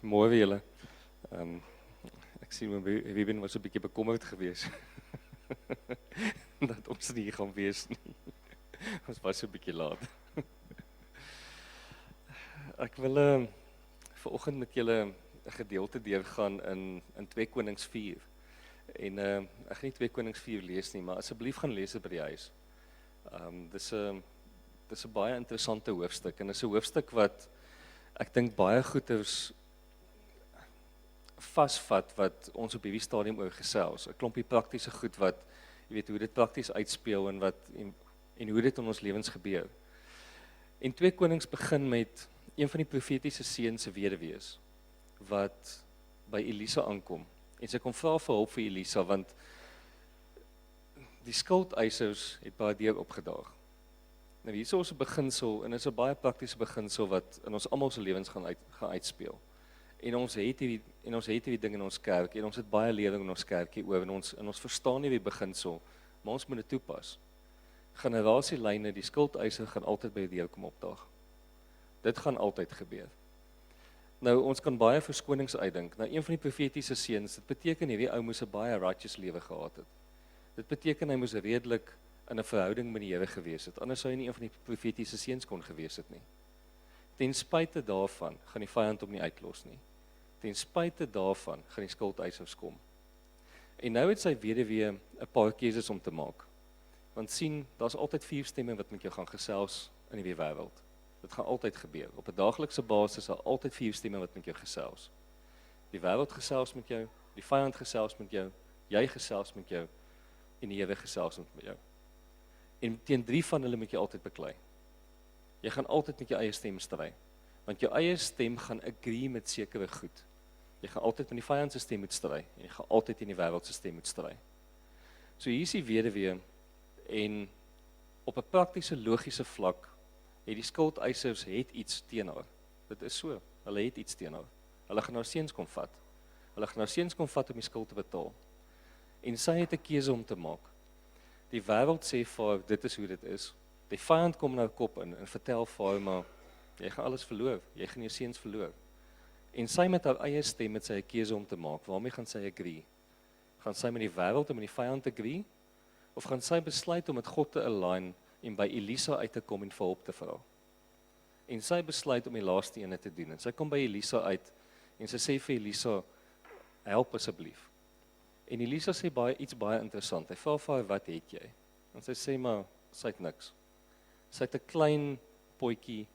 Môre julle. Ek sien Ruben was 'n bietjie bekommerd geweest dat ons nie gaan wees nie. Ons was 'n bietjie laat. Ek wil vanoggend met julle 'n gedeelte deurgaan in 2 Konings 4. En ek gaan nie 2 Konings 4 lees nie, maar asseblief gaan lees dit by die huis. Dis 'n baie interessante hoofstuk en dis 'n hoofstuk wat ek dink baie goeders vasvat wat ons op hierdie stadium oor gesels. 'n Klompie praktiese goed wat, jy weet, hoe dit prakties uitspeel en hoe dit in ons lewens gebeur. En 2 Konings begin met een van die profetiese seuns se weduwees wat by Elisa aankom. En sy kom vra vir hulp vir Elisa want die skuldeisers het by haar deur opgedaag. Nou hier is ons 'n beginsel en dit is 'n baie praktiese beginsel wat in ons almal se lewens gaan uitspeel. En ons het hierdie ding in ons kerk en ons het baie lering in ons kerkie oor en ons verstaan hierdie beginsel, maar ons moet dit toepas. Generasielyne, die skuldeiser gaan altyd by die deur kom opdaag. Dit gaan altyd gebeur. Nou ons kan baie verskonings uitdink. Nou een van die profetiese seuns, dit beteken hierdie ou moes 'n baie righteous lewe gehad het. Dit beteken hy moes redelik in 'n verhouding met die Here gewees het. Anders sou hy nie een van die profetiese seuns kon gewees het nie. Ten spyte daarvan gaan die vyand hom nie uitlos nie. Ten spyte daarvan gaan die skuldeisers kom. En nou het sy weduwee 'n paar keuses om te maak. Want sien, daar's altyd 4 stemme wat met jou gaan gesels in die wêreld. Dit gaan altyd gebeur. Op 'n daaglikse basis is daar altyd 4 stemme wat met jou gesels. Die wêreld gesels met jou, die vyand gesels met jou, jy gesels met jou en die Here gesels met jou. En teen 3 van hulle moet jy altyd beklei. Jy gaan altyd met jou eie stem stry, want jou eie stem gaan agree met sekere goed. Jy gaan altyd met die vyand se stem moet stry en jy gaan altyd in die wêreld se stem moet stry. So hier is die weduwee en op 'n praktiese logiese vlak het die skuldeisers iets teen haar. Dit is so, hulle het iets teen haar. Hulle gaan haar seuns kom vat. Hulle gaan haar seuns kom vat om die skuld te betaal. En sy het 'n keuse om te maak. Die wêreld sê vir haar, dit is hoe dit is. Die vyand kom in haar kop in en vertel vir haar, maar jy gaan alles verloor, jy gaan jou seuns verloor. En sy met haar eie stem met sy 'n keuse om te maak, waarmee gaan sy agree? Gaan sy met die wêreld en met die vyand agree? Of gaan sy besluit om met God te align en by Elisa uit te kom en vir hulp te vra? En sy besluit om die laaste ene te doen. En sy kom by Elisa uit en sy sê vir Elisa, help asseblief. En Elisa sê iets baie interessant. Hy vra vir haar, wat het jy? En sy sê, maar sy het niks. Sy het 'n klein potjie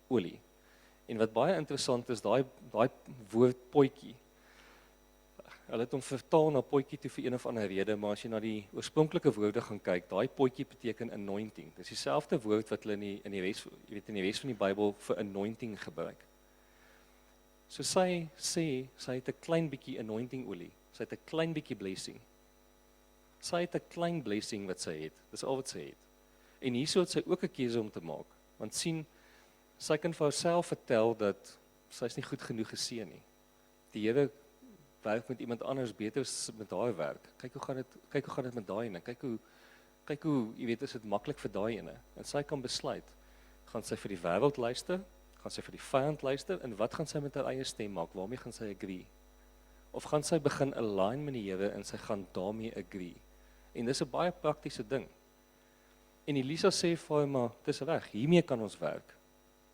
olie. En wat baie interessant is, daai woord potjie, hulle het hom vertaal na potjie toe vir een of ander rede, maar as jy na die oorspronklike woorde gaan kyk, daai potjie beteken anointing. Dis dieselfde woord wat hulle in die res van die Bybel vir anointing gebruik. So sy sê, sy het 'n klein bietjie anointing olie. Sy het 'n klein bietjie blessing. Sy het 'n klein blessing wat sy het. Dis al wat sy het. En hierso het sy ook 'n keuse om te maak. Want sien, sy kan vir haarself vertel dat sy is nie goed genoeg geseën nie. Die Here werk met iemand anders beter as met haar werk. Kyk hoe gaan dit met daai ene. Kyk hoe, jy weet, is dit maklik vir daai ene. En sy kan besluit, gaan sy vir die wêreld luister, gaan sy vir die vyand luister en wat gaan sy met haar eie stem maak? Waarmee gaan sy agree? Of gaan sy begin align met die Here en sy gaan daarmee agree? En dis 'n baie praktiese ding. En Elisa sê vir haar, maar dis reg, hiermee kan ons werk.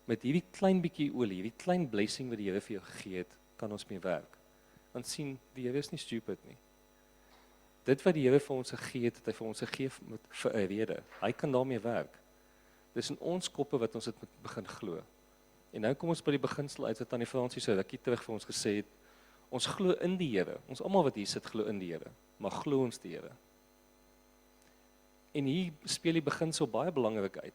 Met hierdie klein bietjie olie, hierdie klein blessing wat die Here vir jou gegee het, kan ons mee werk. Want sien, die Here is nie stupid nie. Dit wat die Here vir ons gegee het, het hy vir ons gegee vir 'n rede. Hy kan daarmee werk. Dis in ons koppe wat ons dit moet begin glo. En nou kom ons by die beginsel uit wat Tannie Fransie so rukkie terug vir ons gesê het. Ons glo in die Here. Ons almal wat hier sit glo in die Here, maar glo ons die Here? En hier speel die beginsel baie belangrik uit.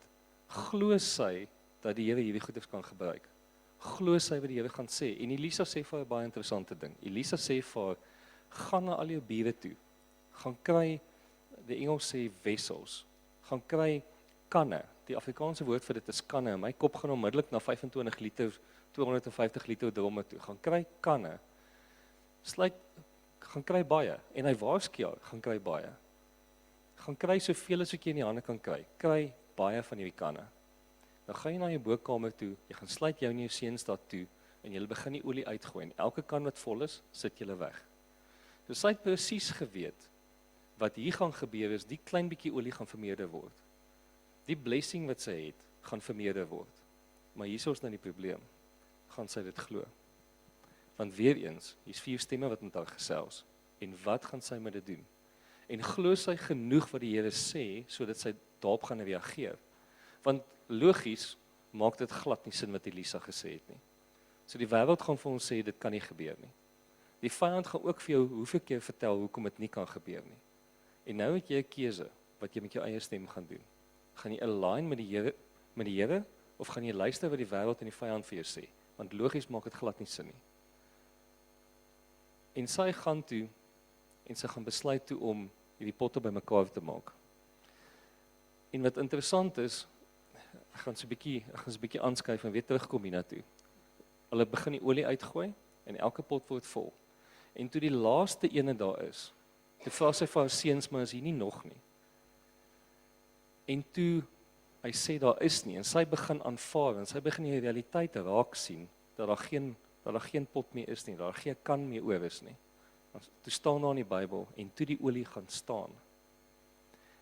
Glo sy dat die Here hierdie goeders kan gebruik? Glo sy wat die Here gaan sê? En Elisa sê vir haar 'n baie interessante ding. Elisa sê vir haar, gaan na al jou bure toe. Gaan kry, die Engels sê wessels. Gaan kry kanne. Die Afrikaanse woord vir dit is kanne. My kop gaan onmiddellik na 25 liter, 250 liter dromme toe. Gaan kry kanne. Gaan kry baie. En hy waarsku jou, gaan kry baie. Gaan kry soveel as wat jy in die hande kan kry. Kry baie van hierdie kanne. Dan gaan jy na jou bokamer toe, jy gaan sluit jou en jou seuns daar toe, en julle begin die olie uitgooi, en elke kan wat vol is, sit julle weg. So sy het presies geweet, wat hier gaan gebeur is, die klein bietjie olie gaan vermeerder word. Die blessing wat sy het, gaan vermeerder word. Maar hier is nou die probleem, gaan sy dit glo? Want weer eens, hier's 4 stemme wat met haar gesels, en wat gaan sy met dit doen? En glo sy genoeg wat die Here sê, sodat sy daarop gaan reageer? Want logies maak dit glad nie sin wat Elisa gesê het nie. So die wêreld gaan vir ons sê, dit kan nie gebeur nie. Die vyand gaan ook vir jou hoeveel keer vertel hoekom dit nie kan gebeur nie. En nou het jy 'n keuse wat jy met jou eie stem gaan doen. Gaan jy align met die Here, of gaan jy luister wat die wêreld en die vyand vir jou sê? Want logies maak dit glad nie sin nie. En sy gaan toe, en sy gaan besluit toe om hierdie potte bymekaar te maak. En wat interessant is, ek gaan so 'n bietjie aanskuif en weer terugkom hiernatoe. Hulle begin die olie uitgooi, en elke pot word vol. En toe die laaste ene daar is, toe vra sy vir haar seuns, maar is hier nie nog nie. En toe hy sê daar is nie, en sy begin aanvaar, en sy begin die realiteit raak sien, dat daar geen pot meer is nie, dat daar geen kan meer oor is nie. Toe staan daar in die Bybel, en toe die olie gaan staan.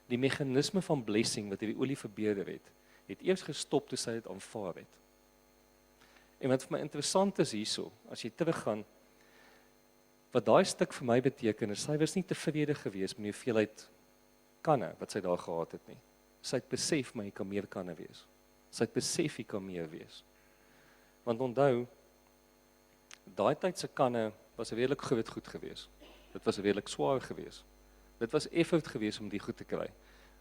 Die meganisme van blessing wat die olie verbeurder het eers gestop toe sy dit aanvaar het. En wat vir my interessant is hierso, as jy teruggaan, wat daai stuk vir my beteken is, sy was nie tevrede gewees met die hoeveelheid kanne wat sy daar gehad het nie. Sy het besef, maar jy kan meer kanne wees. Sy het besef, jy kan meer wees. Want onthou, daai tyd se kanne was redelik groot goed gewees. Dit was redelik swaar gewees. Dit was effort gewees om die goed te kry.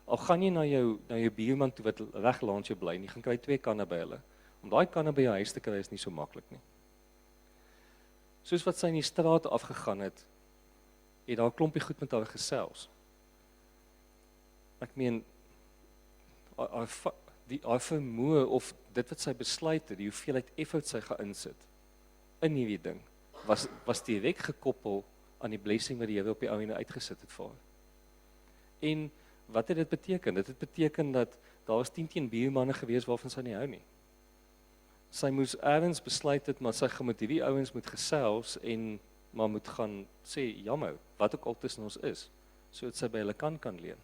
Al gaan jy na jou buurman toe wat reg langs jou bly, en jy gaan kry 2 kanne by hulle. Om daai kanne by jou huis te kry is nie so maklik nie. Soos wat sy in die straat afgegaan het daar 'n klompie goed met haar gesels. Ek meen, haar vermoë of dit wat sy besluit het, die hoeveelheid effort sy gaan insit in hierdie ding, was direk gekoppel aan die blessing wat die Here op die ou en uitgesit het vir haar. En wat het dit beteken? Dit het beteken dat daar was 10 teen buurmanne gewees waarvan sy nie hou nie. Sy moes ergens besluit het, maar sy gaan met hierdie ouens moet gesels en maar moet gaan sê, jammer, wat ook al tussen ons is, sodat sy by hulle kan leen.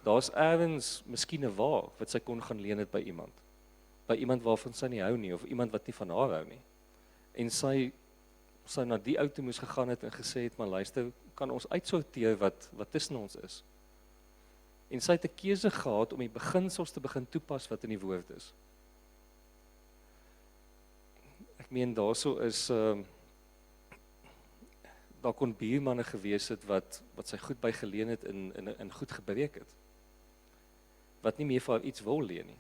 Daar's ergens miskien 'n wa wat sy kon gaan leen het by iemand waarvan sy nie hou nie, of iemand wat nie van haar hou nie. En sy na die ou toe moes gegaan het en gesê het, maar luister, kan ons uitsorteer wat tussen ons is. En sy het 'n keuse gehad om die beginsels te begin toepas wat in die woord is. Ek meen, daarso is, daar kon buurmanne gewees het wat sy goed by geleen het en goed gebreek het. Wat nie meer vir haar iets wil leen nie.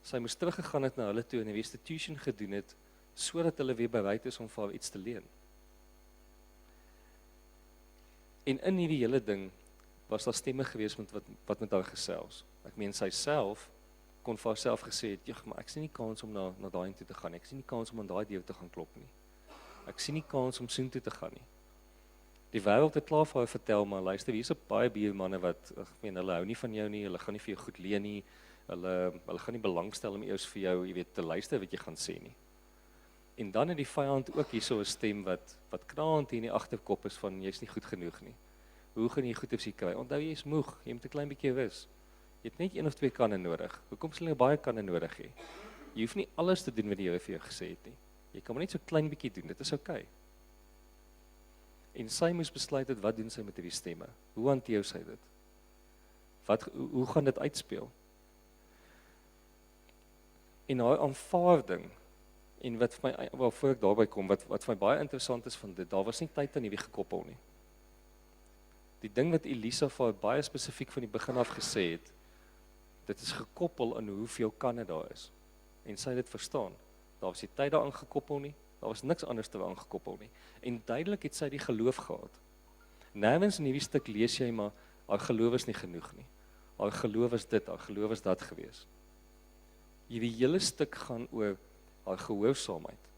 Sy moes teruggegaan het na hulle toe en 'n restitution gedoen het, sodat hulle weer bereid is om vir haar iets te leen. En in hierdie hele ding was daar stemme gewees wat met haar gesels. Ek meen, sy self kon vir haarself gesê het, maar ek sien nie kans om na daai toe te gaan nie. Ek sien nie kans om aan daai deur te gaan klop nie. Ek sien nie kans om soontoe te gaan nie. Die wêreld het klaar vir haar vertel, maar luister, hier's 'n baie buurmanne wat, ek meen, hulle hou nie van jou nie, hulle gaan nie vir jou goed leen nie, hulle gaan nie belangstel om eers vir jou, jy weet, te luister wat jy gaan sê nie. En dan het die vyand ook hierso 'n stem wat kraand hier in die agterkop is van, jy's nie goed genoeg nie. Hoe gaan jy goed op sy kry? Onthou, jy's moeg, jy moet 'n klein bietjie rus. Jy het net 1 of 2 kanne nodig. Hoekom sal jy baie kanne nodig hê? Jy hoef nie alles te doen wat die Here vir jou gesê het nie. Jy kan maar net so klein bietjie doen, dit is oukei. En sy moes besluit het, wat doen sy met hierdie stemme? Hoe hanteer sy dit? Hoe gaan dit uitspeel? En haar aanvaarding, en wat vir my, voor ek daarby kom, wat vir my baie interessant is van dit, daar was nie tyd aan hierdie gekoppel nie. Die ding wat Elisa vir haar baie spesifiek van die begin af gesê het, dit is gekoppel aan hoeveel kanne daar is. En sy het dit verstaan. Daar was nie tyd daaraan gekoppel nie, daar was niks anders daaraan gekoppel nie. En duidelik het sy die geloof gehad. Nergens in hierdie stuk lees jy, maar haar geloof is nie genoeg nie. Haar geloof is dit, haar geloof is dat gewees. Hierdie hele stuk gaan oor haar gehoorsaamheid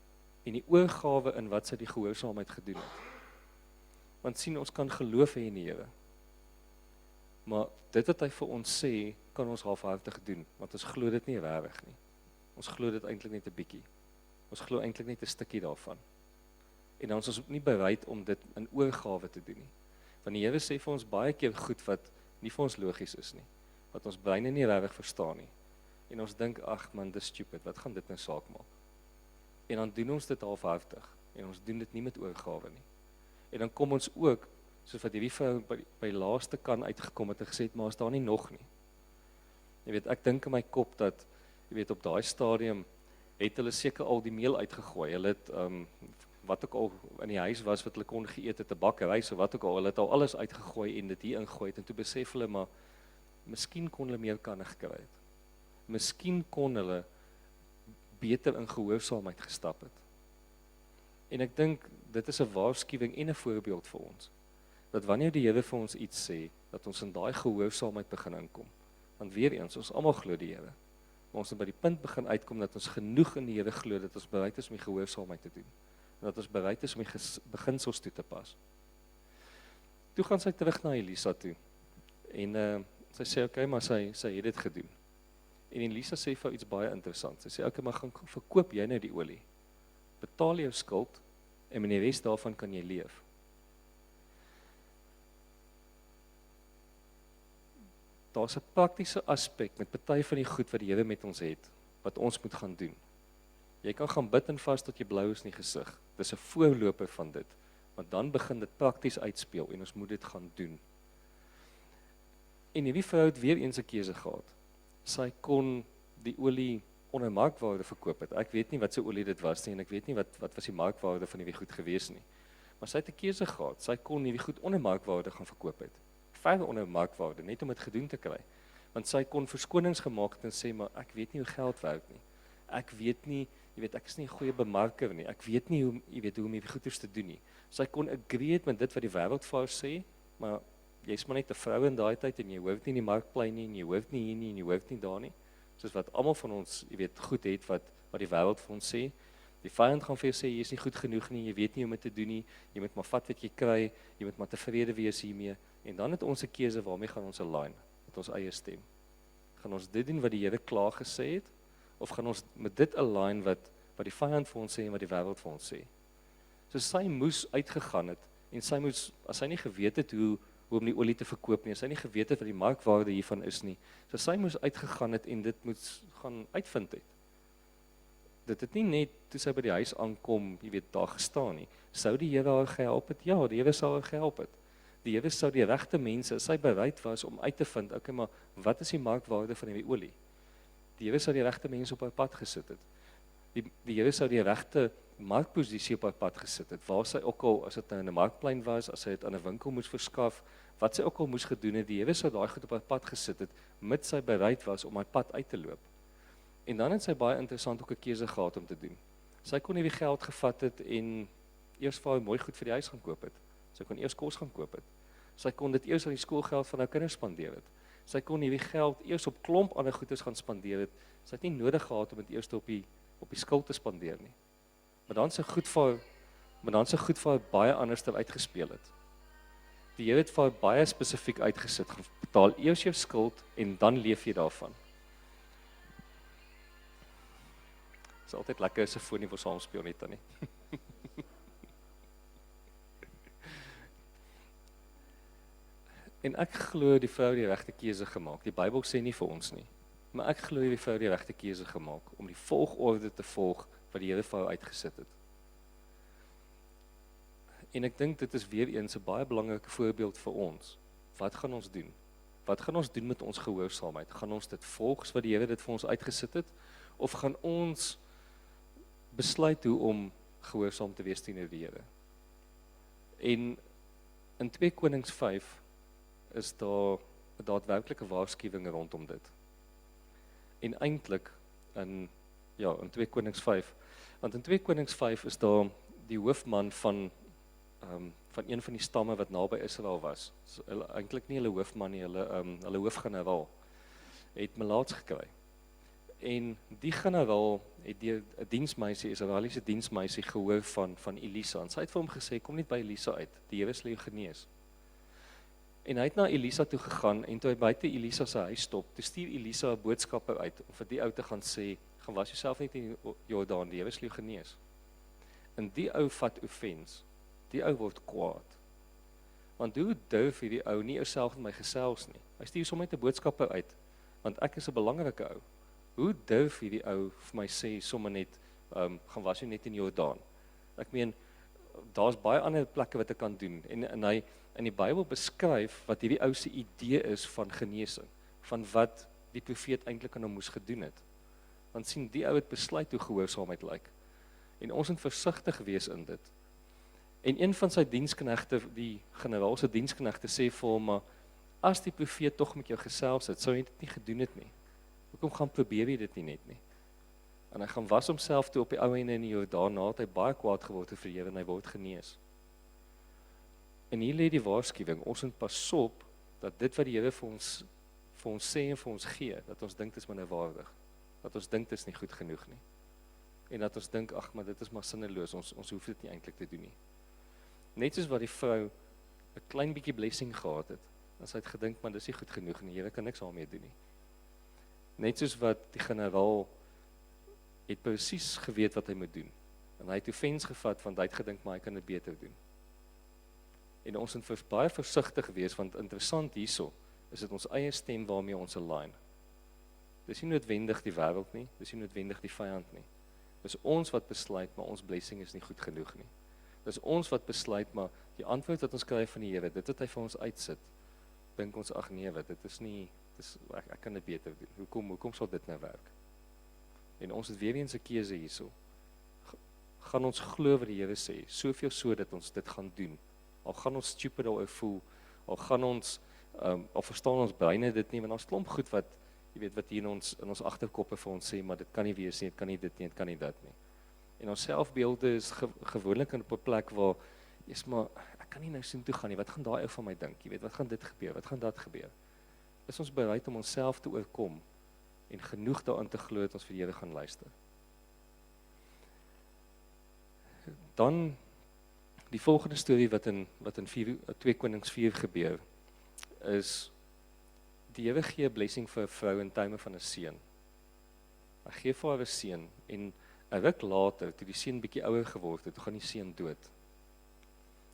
en die oorgawe in wat sy die gehoorsaamheid gedoen het. Want sien, ons kan geloof hê in die Here. Maar dit wat hy vir ons sê, kan ons halfhartig doen, want ons glo dit nie regtig nie. Ons glo dit eintlik net 'n bietjie. Ons glo eintlik net 'n stukkie daarvan. En dan is ons ook nie bereid om dit in oorgawe te doen nie. Want die Here sê vir ons baie keer goed wat nie vir ons logies is nie, wat ons breine nie regtig verstaan nie. En ons dink, ag man, dis stupid, wat gaan dit nou saak maak? En dan doen ons dit halfhartig, en ons doen dit nie met oorgawe nie. En dan kom ons ook, soos wat hierdie vrou by laaste kan uitgekom het en gesê het, maar is daar nie nog nie. Jy weet, ek dink in my kop dat, jy weet, op daai stadium het hulle seker al die meel uitgegooi. Hulle het wat ook al in die huis was wat hulle kon geëet het, 'n bakkery of wat ook al, hulle het al alles uitgegooi en dit hier ingegooi het en toe besef hulle maar miskien kon hulle meer kanne gekry het. Miskien kon hulle beter in gehoorsaamheid gestap het. En ek dink dit is 'n waarskuwing en 'n voorbeeld vir ons. Dat wanneer die Here vir ons iets sê, dat ons in daai gehoorsaamheid begin inkom. Want weer eens, ons almal glo die Here. Maar ons moet by die punt begin uitkom dat ons genoeg in die Here glo dat ons bereid is om die gehoorsaamheid te doen. En dat ons bereid is om die beginsels toe te pas. Toe gaan sy terug na Elisa toe. En sy sê, okay, maar sy het dit gedoen. En Elisa sê vir iets baie interessant. Sy sê, okay, maar gaan verkoop jy nou die olie. Betaal jou skuld en met die res daarvan kan jy leef. Daar's 'n praktiese aspek met party van die goed wat die Here met ons het, wat ons moet gaan doen. Jy kan gaan bid en vas tot jy blou is in die gesig. Dis 'n voorloper van dit. Want dan begin dit prakties uitspeel en ons moet dit gaan doen. En hierdie vrou het weer eens 'n keuse gehad. Sy kon die olie onder markwaarde verkoop het. Ek weet nie wat se olie dit was nie en ek weet nie wat was die markwaarde van hierdie goed gewees nie. Maar sy het 'n keuse gehad. Sy kon hierdie goed onder markwaarde gaan verkoop het. Verder onder markwaarde, net om dit gedoen te kry. Want sy kon verskonings gemaak het en sê, maar ek weet nie hoe geld werk nie. Ek weet nie, jy weet, ek is nie 'n goeie bemarker nie. Ek weet nie hoe, jy weet, hoe om hierdie goeders te doen nie. Sy kon agree het met dit wat die wêreld vir haar sê, maar jy's maar net 'n vrou in daai tyd en jy hoef nie in die markplein nie en jy hoef nie hier nie en jy hoef nie daar nie. Soos wat almal van ons, jy weet, goed het wat die wêreld vir ons sê. Die vyand gaan vir jou sê jy is nie goed genoeg nie, jy weet nie hoe om dit te doen nie. Jy moet maar vat wat jy kry, jy moet maar tevrede wees hiermee. En dan het ons 'n keuse waarmee gaan ons align met ons eie stem. Gaan ons dit doen wat die Here klaar gesê het of gaan ons met dit align wat die vyand vir ons sê en wat die wêreld vir ons sê? So sy moes uitgegaan het en sy moes, as sy nie geweet het hoe om die olie te verkoop nie, as sy nie geweet het wat die markwaarde hiervan is nie, so sy moes uitgegaan het en dit moet gaan uitvind het. Dit het nie net toe sy by die huis aankom, jy weet, daar gestaan nie. Sou die Here haar gehelp het? Ja, die Here sou haar gehelp het. Die Here sou die regte mense, as sy bereid was om uit te vind, okay, maar wat is die markwaarde van die olie? Die Here sou die regte mense op haar pad gesit het. Die Here sou die regte markposisie op haar pad gesit het, waar sy ook al, as dit nou in 'n markplein was, as sy dit aan 'n winkel moes verskaf, wat sy ook al moes gedoen het, die Here sou daai goed op haar pad gesit het, mits sy bereid was om haar pad uit te loop. En dan het sy baie interessant ook 'n keuse gehad om te doen. Sy kon hierdie geld gevat het en eers vir haar mooi goed vir die huis gaan koop het. Sy kon eers kos gaan koop het. Sy kon dit eers aan die skoolgeld van haar kinders spandeer het. Sy kon hierdie geld eers op klomp ander goedes gaan spandeer het. Sy het nie nodig gehad om dit eers op die skuld te spandeer nie. Maar dan sy goed vir haar baie anders uitgespeel het. Die Here het vir haar baie spesifiek uitgesit. Betaal eers jou skuld en dan leef jy daarvan. Dit is altyd lekker as 'n foon nie vir saam speel net dan nie. En ek glo die vrou die regte keuse gemaak. Die Bybel sê nie vir ons nie. Maar ek glo die vrou die regte keuse gemaak om die volgorde te volg wat die Here vir haar uitgesit het. En ek dink dit is weer eens 'n baie belangrike voorbeeld vir ons. Wat gaan ons doen? Wat gaan ons doen met ons gehoorsaamheid? Gaan ons dit volg wat die Here dit vir ons uitgesit het? Of gaan ons besluit hoe om gehoorsaam te wees teenoor die Here? En in 2 Konings 5 is daar 'n daadwerklike waarskuwing rondom dit. En eintlik in 2 Konings 5, want in 2 Konings 5 is daar die hoofman van een van die stamme wat naby Israel was. So, eintlik nie hulle hoofman nie, hulle hoofgeneraal het melaats gekry. En die generaal het deur 'n diensmeisie, Israeliese diensmeisie gehoor van Elisa. En sy het vir hom gesê, kom net by Elisa uit, die Here sal jou genees. En hy het na Elisa toe gegaan en toe hy buite Elisa se huis stop, toe stuur Elisa 'n boodskapper uit om vir die ou te gaan sê, gaan was jouself net in die Jordaan, die Here sal jou genees. En die ou vat offense, die ou word kwaad. Want hoe durf hierdie ou nie jouself met my gesels nie? Hy stuur sommer net 'n boodskap uit, want ek is 'n belangrike ou. Hoe durf hierdie ou vir my sê sommer net, gaan was jy net in die Jordaan? Ek meen, daar's baie ander plekke wat ek kan doen, en hy in die Bybel beskryf wat hierdie ou se idee is van genesing, van wat die profeet eintlik aan hom moes gedoen het. Want sien, die ou het besluit hoe gehoorsaamheid lyk. En ons moet versigtig wees in dit. En een van sy diensknegte, die generaal se diensknegte, sê vir hom, maar as die profeet tog met jou gesels het, sou hy dit nie gedoen het nie. Hoekom gaan probeer jy dit nie net nie? En hy gaan was homself toe op die ou einde in die Jordaan, na het hy baie kwaad geword vir die Here en hy word genees. En hier lê die waarskuwing, ons moet pas op dat dit wat die Here vir ons sê en vir ons gee, dat ons dink dit is minderwaardig, dat ons dink dit is nie goed genoeg nie. En dat ons dink, ag, maar dit is maar sinneloos, ons hoef dit nie eintlik te doen nie. Net soos wat die vrou 'n klein bietjie blessing gehad het, en sy het gedink, maar dis nie goed genoeg nie, Here kan niks daarmee doen nie. Net soos wat die generaal het presies geweet wat hy moet doen, en hy het offense gevat, want hy het gedink, maar hy kan dit beter doen. En ons moet baie versigtig wees, want interessant hierso, is dit ons eie stem waarmee ons align. Dis nie noodwendig die wêreld nie, dis nie noodwendig die vyand nie. Dis ons wat besluit, maar ons blessing is nie goed genoeg nie. Dis ons wat besluit, maar die antwoord wat ons kry van die Here, dit wat hy vir ons uitsit, dink ons, ag nee, dit is nie, ek kan dit beter doen. Hoekom sal dit nou werk? En ons het weer eens 'n keuse hierso. Gaan ons glo wat die Here sê, soveel so dat ons dit gaan doen. Al gaan ons stupid daaroor voel, al gaan ons al verstaan ons breine dit nie, want ons klomp goed wat hier in ons agterkoppe vir ons sê, maar dit kan nie wees nie, dit kan nie dit nie, dit kan nie dat nie. En ons selfbeelde is gewoonlik op 'n plek waar, maar ek kan nie nou sien toe gaan nie, wat gaan daai ou van my dink, wat gaan dit gebeur, wat gaan dat gebeur? Is ons bereid om onsself te oorkom, en genoeg daarin te glo dat ons vir die Here gaan luister? Dan, die volgende storie wat in 2 Konings 4 gebeur, is, die Here gee 'n blessing vir 'n vrou in tye van 'n seun. Hy gee vir haar 'n seun, en 'n ruk later, toe die seun bietjie ouer geword het, toe gaan die seun dood.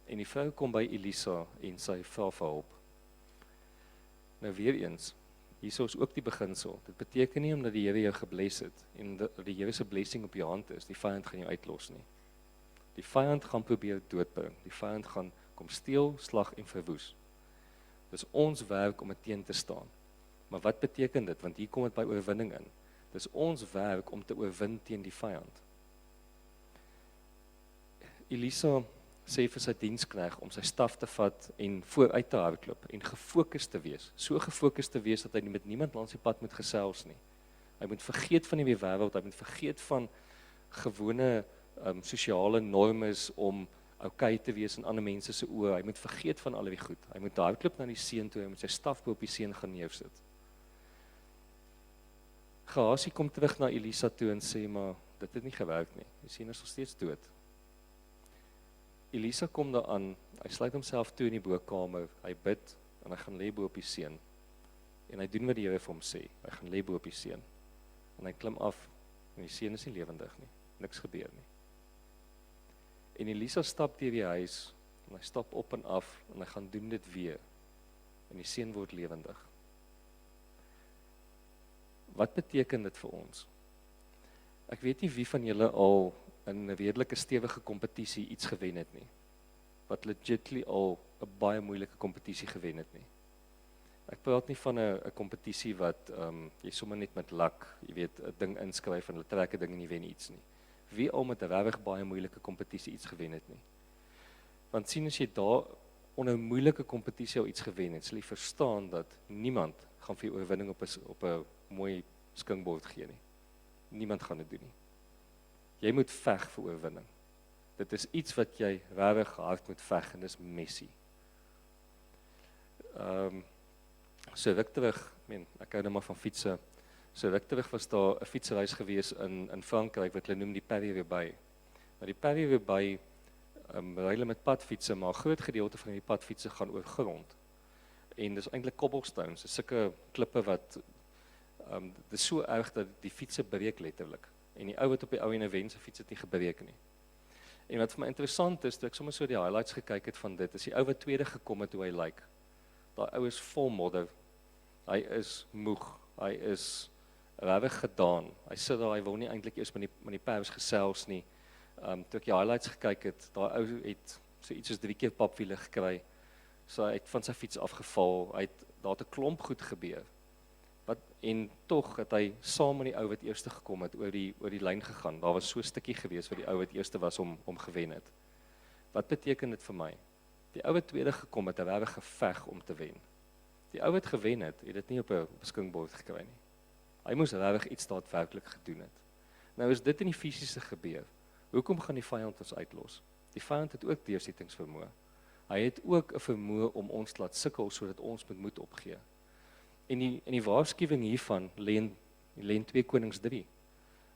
En die vrou kom by Elisa, en sy vra vir hulp. Nou weer eens, hierso is ook die beginsel. Dit beteken nie omdat die Here jou gebless het, en die Here se blessing op jou hand is, die vyand gaan jou uitlos nie. Die vyand gaan probeer doodbring, die vyand gaan kom steel, slag en verwoes. Dis ons werk om dit teen te staan. Maar wat beteken dit? Want hier kom dit by oorwinning in. Dis ons werk om te oorwin teen die vyand. Elisa sê vir sy diensknegt om sy staf te vat en vooruit te hardloop en gefokus te wees. So gefokus te wees dat hy met niemand langs die pad moet gesels nie. Hy moet vergeet van die wêreld, hy moet vergeet van gewone sosiale normes om okay te wees in ander mense se oë. Hy moet vergeet van al die goed. Hy moet hardloop na die seun toe, hy moet sy staf bo op die seun gaan neersit. Gehasie kom terug na Elisa toe en sê, maar dit het nie gewerk nie. Die seun is nog steeds dood. Elisa kom daaraan, hy sluit homself toe in die bokamer, hy bid en hy gaan lê bo op die seun. En hy doen wat die Here vir hom sê. Hy gaan lê bo op die seun. En hy klim af en die seun is nie lewendig nie. Niks gebeur nie. En Elisa stap deur die huis, en hy stap op en af, en hy gaan doen dit weer. En die seun word lewendig. Wat beteken dit vir ons? Ek weet nie wie van julle al in 'n redelike stewige kompetisie iets gewen het nie. Wat legitimately al 'n baie moeilike kompetisie gewen het nie. Ek praat nie van 'n kompetisie wat jy sommer net met luck, 'n ding inskryf en hulle trek 'n ding en jy wen iets nie. Wie al met 'n regtig baie moeilike kompetisie iets gewen het nie. Want sien as jy daar onder 'n moeilike kompetisie al iets gewen het, sal jy verstaan dat niemand gaan vir jou oorwinning op 'n mooi skinkbord gee nie. Niemand gaan dit doen nie. Jy moet veg vir oorwinning. Dit is iets wat jy regtig hard moet veg en dis messy. So ruk terug, ek hou nou maar van fietsen. So ruk terug was daar 'n fietsreis gewees in Frankryk wat hulle noem die Paris-Roubaix. Nou die Paris-Roubaix ry hulle met padfietsen, maar 'n groot gedeelte van die padfietsen gaan oor grond. En dis eintlik cobblestones, sulke klippe wat Dit is so erg dat die fietsse breek letterlik. En die ou wat op die ou ene wen, se fiets het nie gebreek nie. En wat vir my interessant is, toe ek sommer so die highlights gekyk het van dit, is die ou wat tweede gekom het, hoe hy lyk. Daai ou is vol modder. Hy is moeg. Hy is regtig gedaan. Hy sit daar, hy wil nie eintlik eers met die pers gesels nie. Toe ek die highlights gekyk het, daai ou het so iets soos 3 keer papwiele gekry. So hy het van sy fiets afgeval. Daar het 'n klomp goed gebeur. En tog het hy saam met die ou wat eerste gekom het oor die lyn gegaan. Daar was so 'n stukkie gewees wat die ou wat eerste was om gewen het. Wat beteken dit vir my? Die ou wat tweede gekom het, het regtig geveg om te wen. Die ou wat gewen het dit nie op 'n beskikbord gekry nie. Hy moes regtig iets daadwerklik gedoen het. Nou is dit in die fisiese gebeur. Hoekom gaan die vyand ons uitlos? Die vyand het ook deursettingsvermoë. Hy het ook 'n vermoë om ons te laat sukkel sodat ons moet moed opgee. En die waarskuwing hiervan lê in 2 Konings 3.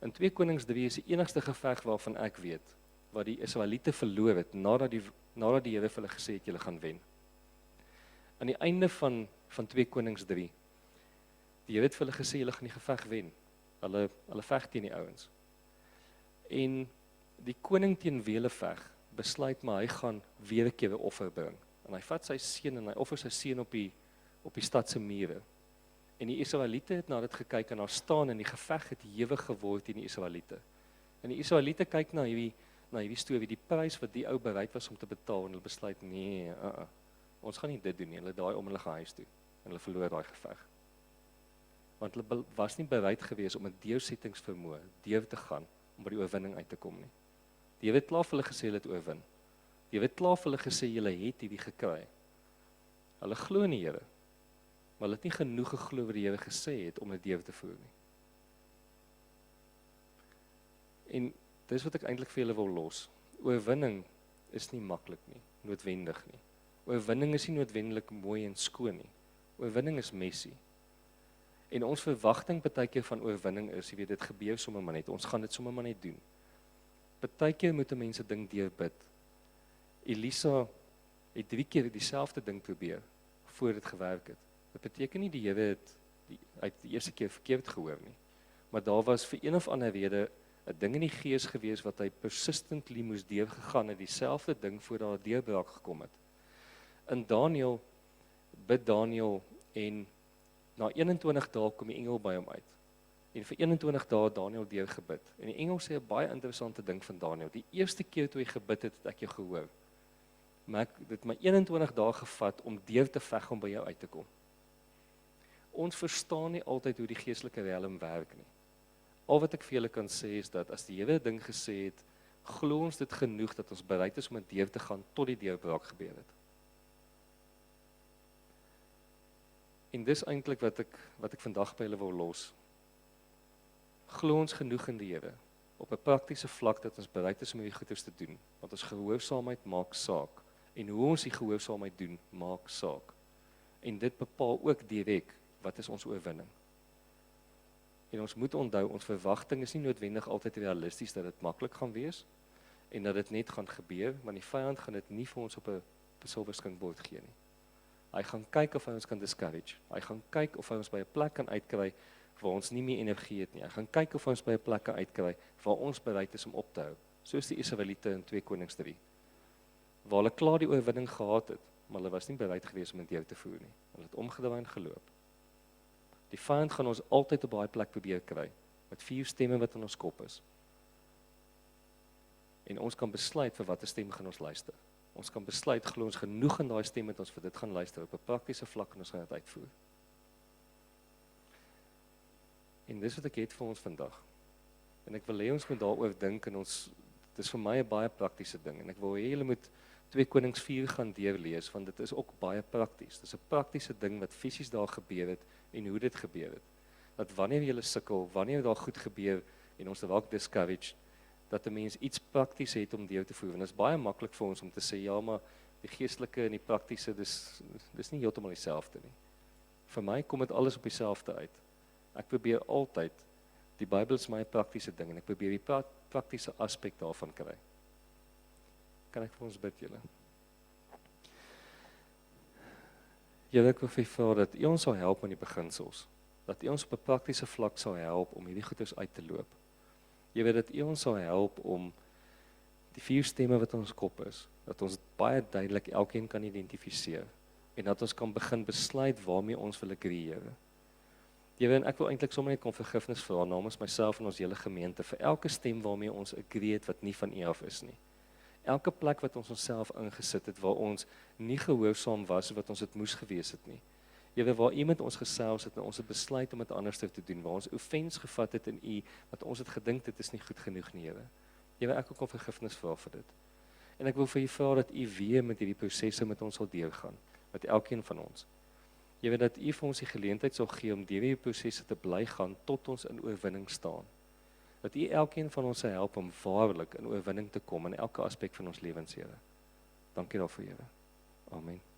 In 2 Konings 3 is die enigste geveg waarvan ek weet, wat die Israeliete verloor het, nadat die Here vir hulle gesê het, julle gaan wen. Aan die einde van 2 Konings 3, die Here het vir hulle gesê, julle gaan die geveg wen. Hulle veg teen die ouens. En die koning teen wie hulle veg, besluit maar hy gaan weer 'n keer 'n offer bring. En hy vat sy seun en hy offer sy seun op die stad se mure. En die Israeliete het na dit gekyk en daar staan en die geveg het hewig geword teen die Israeliete. En die Israeliete kyk na hierdie storie, die prys wat die ou bereid was om te betaal en hulle besluit nee, ons gaan nie dit doen nie. Hulle daai om hulle gehuis toe en hulle verloor daai geveg. Want hulle was nie bereid gewees om 'n deursettingsvermoë deur te gaan om by die oorwinning uit te kom nie. Die Here het klaar vir hulle gesê hulle het oorwin. Die Here het klaar vir hulle gesê julle het hierdie gekry. Hulle glo in die Here, maar hulle het nie genoeg geglo wat die Here gesê het om dit deur te voer nie. En dis wat ek eintlik vir julle wil los. Oorwinning is nie maklik nie, noodwendig nie. Oorwinning is nie noodwendig mooi en skoon nie. Oorwinning is messy. En ons verwagting partykeer van oorwinning is, jy weet, dit gebeur sommer maar net, ons gaan dit sommer maar net doen. Partykeer moet mense ding deurbid. Elisa het 3 keer dieselfde ding probeer, voor dit gewerk het. Dit beteken nie die Here het die eerste keer verkeerd gehoor nie, maar daar was vir een of ander rede 'n ding in die gees gewees wat hy persistently moes deurgegaan het, dieselfde ding voor daar 'n deurbraak gekom het. In Daniël bid Daniël en na 21 dae kom die engel by hom uit. En vir 21 dae Daniël deurgebid. En die engel sê 'n baie interessante ding van Daniël. Die eerste keer toe hy gebid het, het ek jou gehoor. Maar dit het my 21 dae gevat om deur te veg om by jou uit te kom. Ons verstaan nie altyd hoe die geestelike riem werk nie. Al wat ek vir julle kan sê is dat as die Here 'n ding gesê het, glo ons dit genoeg dat ons bereid is om dit deur te gaan tot die deurbraak gebeur het. En dis eintlik wat ek vandag by julle wil los. Glo ons genoeg in die Here op 'n praktiese vlak dat ons bereid is om hierdie goeders te doen, want ons gehoorsaamheid maak saak. En hoe ons die gehoorsaamheid doen, maak saak. En dit bepaal ook direk wat is ons oorwinning. En ons moet onthou, ons verwagting is nie noodwendig altyd realisties dat dit maklik gaan wees en dat dit net gaan gebeur, want die vyand gaan dit nie vir ons op 'n silwerskinkbord gee nie. Hy gaan kyk of hy ons kan discourage. Hy gaan kyk of hy ons by 'n plek kan uitkry waar ons nie meer energie het nie. Hy gaan kyk of hy ons by 'n plek kan uitkry waar ons bereid is om op te hou, soos die Israeliete in 2 Konings 3. Waar hulle klaar die oorwinning gehad het, maar hulle was nie bereid gewees om dit deur te voer nie. Hulle het omgedraai en geloop. Die vyand gaan ons altyd op daai plek probeer kry, met 4 stemme wat in ons kop is. En ons kan besluit vir watter stem gaan ons luister. Ons kan besluit, glo ons genoeg in daai stem met ons vir dit gaan luister op 'n praktiese vlak en ons gaan dit uitvoer. En dis wat ek het vir ons vandag. En ek wil hê ons moet daaroor dink en dit is vir my 'n baie praktiese ding en ek wil hê julle moet 2 Konings 4 gaan deurlees want dit is ook baie prakties. Dit is 'n praktiese ding wat fisies daar gebeur het en hoe dit gebeur het. Dat wanneer jy sukkel, wanneer daar goed gebeur en ons raak discouraged, dat 'n mens iets prakties het om deur te voer. En dit is baie maklik vir ons om te sê ja, maar die geestelike en die praktiese dis nie heeltemal dieselfde nie. Vir my kom dit alles op dieselfde uit. Ek probeer altyd die Bybel is my praktiese ding en ek probeer die praktiese aspek daarvan kry. Kan ek vir ons bid, julle? Here, ek wil vir U vra dat U ons sal help met die beginsels. dat U ons op 'n praktiese vlak sal help om hierdie goeders uit te loop. Here, dat U ons sal help om die 4 stemme wat in ons kop is, dat ons baie duidelik elkeen kan identifiseer en dat ons kan begin besluit waarmee ons wil agree, Here. Here, en ek wil eintlik sommer net kom vergifnis vra namens myself en ons hele gemeente vir elke stem waarmee ons agree het wat nie van U af is nie. Elke plek wat ons onsself ingesit het waar ons nie gehoorsaam was wat ons dit moes gewees het nie. Here, waar U met ons gesels het en ons het besluit om dit anders te doen, waar ons offense gevat het in U, wat ons het gedink dit is nie goed genoeg nie, Here. Here, ek wil kom vergifnis vra vir dit. En ek wil vir U vra dat U weer met hierdie prosesse met ons sal deurgaan, met elkeen van ons. Here, dat U vir ons die geleentheid sal gee om deur hierdie prosesse te bly gaan tot ons in oorwinning staan. Dat U elkeen van ons sal help om waarlik in oorwinning te kom in elke aspek van ons lewens, Here. Dankie daarvoor, Here. Amen.